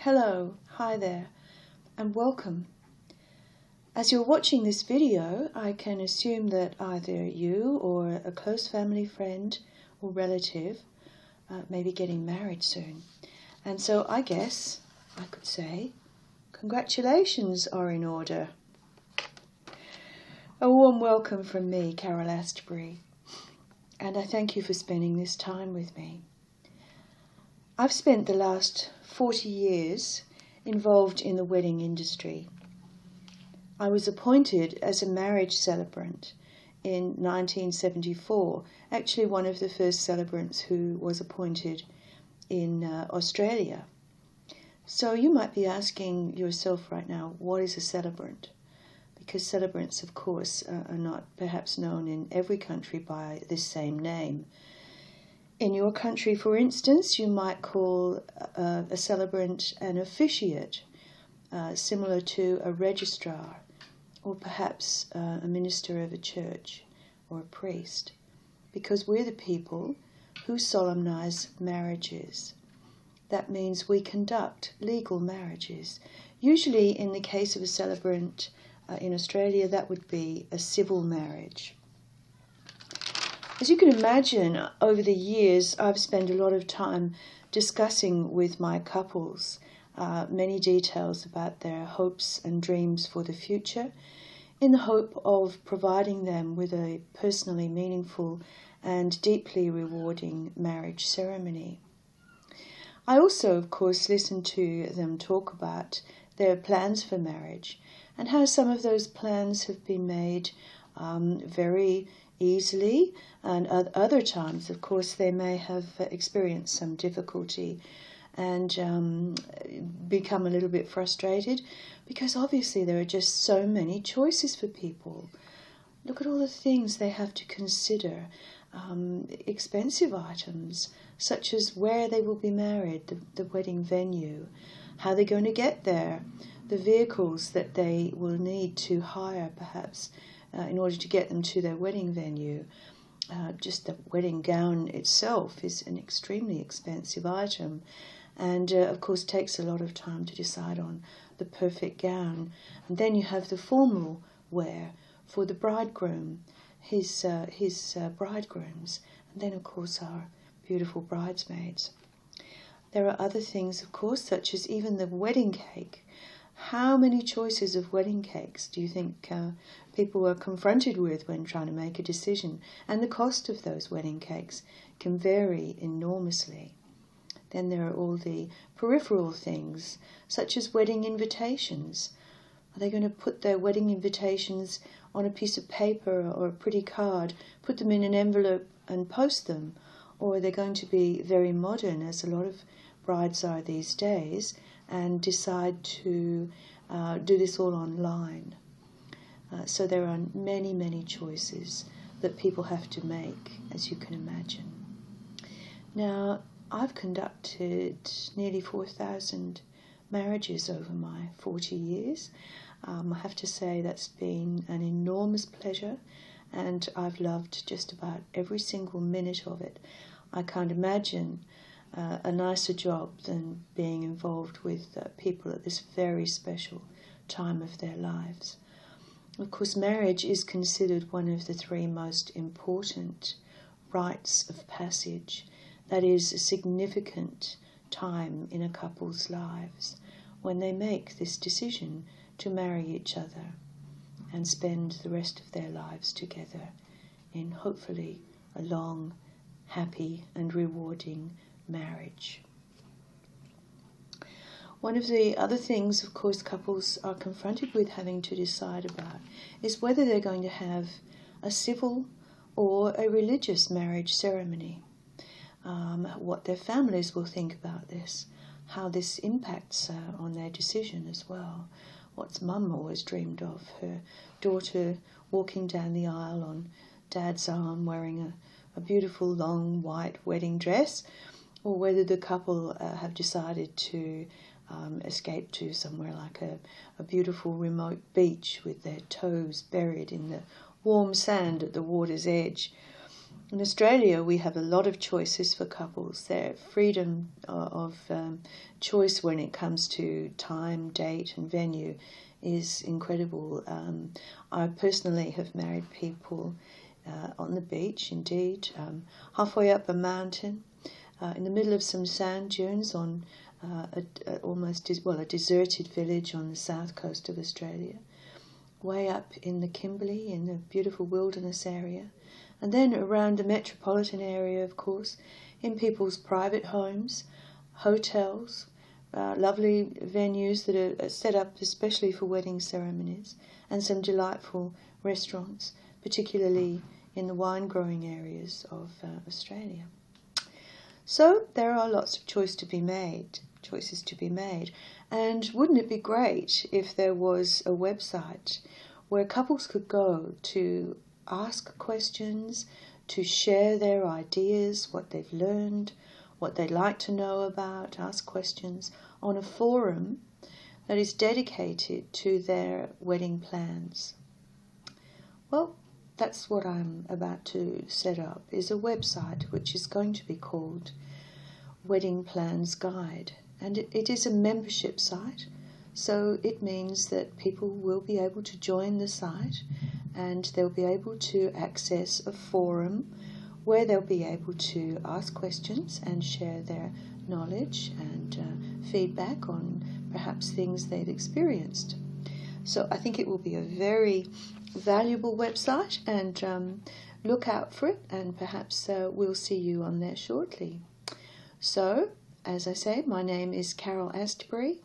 Hello, hi there, and welcome. As you're watching this video, I can assume that either you or a close family friend or relative may be getting married soon. And so I guess I could say, congratulations are in order. A warm welcome from me, Carol Astbury, and I thank you for spending this time with me. I've spent the last 40 years involved in the wedding industry. I was appointed as a marriage celebrant in 1974, actually one of the first celebrants who was appointed in Australia. So you might be asking yourself right now, what is a celebrant? Because celebrants, of course, are not perhaps known in every country by this same name. In your country, for instance, you might call a celebrant an officiate, similar to a registrar, or perhaps a minister of a church or a priest, because we're the people who solemnize marriages. That means we conduct legal marriages. Usually, in the case of a celebrant in Australia, that would be a civil marriage. As you can imagine, over the years, I've spent a lot of time discussing with my couples many details about their hopes and dreams for the future, in the hope of providing them with a personally meaningful and deeply rewarding marriage ceremony. I also, of course, listen to them talk about their plans for marriage and how some of those plans have been made very easily, and other times, of course, they may have experienced some difficulty and become a little bit frustrated because obviously there are just so many choices for people. Look at all the things they have to consider. Expensive items such as where they will be married, the wedding venue, how they're going to get there, the vehicles that they will need to hire perhaps in order to get them to their wedding venue. Just the wedding gown itself is an extremely expensive item and of course takes a lot of time to decide on the perfect gown. And then you have the formal wear for the bridegroom, his bridegrooms, and then of course our beautiful bridesmaids. There are other things, of course, such as even the wedding cake. How many choices of wedding cakes do you think people are confronted with when trying to make a decision? And the cost of those wedding cakes can vary enormously. Then there are all the peripheral things, such as wedding invitations. Are they going to put their wedding invitations on a piece of paper or a pretty card, put them in an envelope and post them? Or are they going to be very modern, as a lot of brides are these days, and decide to do this all online? So there are many, many choices that people have to make, as you can imagine. Now, I've conducted nearly 4,000 marriages over my 40 years. I have to say that's been an enormous pleasure, and I've loved just about every single minute of it. I can't imagine a nicer job than being involved with people at this very special time of their lives. Of course, marriage is considered one of the three most important rites of passage. That is a significant time in a couple's lives when they make this decision to marry each other and spend the rest of their lives together in hopefully a long, happy and rewarding marriage. One of the other things, of course, couples are confronted with having to decide about is whether they're going to have a civil or a religious marriage ceremony. What their families will think about this, how this impacts on their decision as well. What's mum always dreamed of, her daughter walking down the aisle on dad's arm wearing a beautiful long white wedding dress, or whether the couple have decided to escape to somewhere like a beautiful remote beach with their toes buried in the warm sand at the water's edge. In Australia, we have a lot of choices for couples. Their freedom of choice when it comes to time, date, and venue is incredible. I personally have married people on the beach, indeed, halfway up a mountain, in the middle of some sand dunes on a deserted village on the south coast of Australia, way up in the Kimberley, in the beautiful wilderness area, and then around the metropolitan area, of course, in people's private homes, hotels, lovely venues that are set up especially for wedding ceremonies, and some delightful restaurants, particularly in the wine-growing areas of Australia. So there are lots of choices to be made, and wouldn't it be great if there was a website where couples could go to ask questions, to share their ideas, what they've learned, what they'd like to know about, ask questions on a forum that is dedicated to their wedding plans? Well, that's what I'm about to set up, is a website which is going to be called Wedding Plans Guide. And it is a membership site, so it means that people will be able to join the site and they'll be able to access a forum where they'll be able to ask questions and share their knowledge and feedback on perhaps things they've experienced. So I think it will be a very valuable website, and look out for it, and perhaps we'll see you on there shortly. So, as I say, my name is Carol Astbury,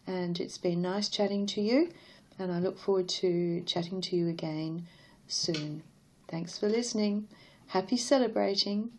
and it's been nice chatting to you, and I look forward to chatting to you again soon. Thanks for listening. Happy celebrating.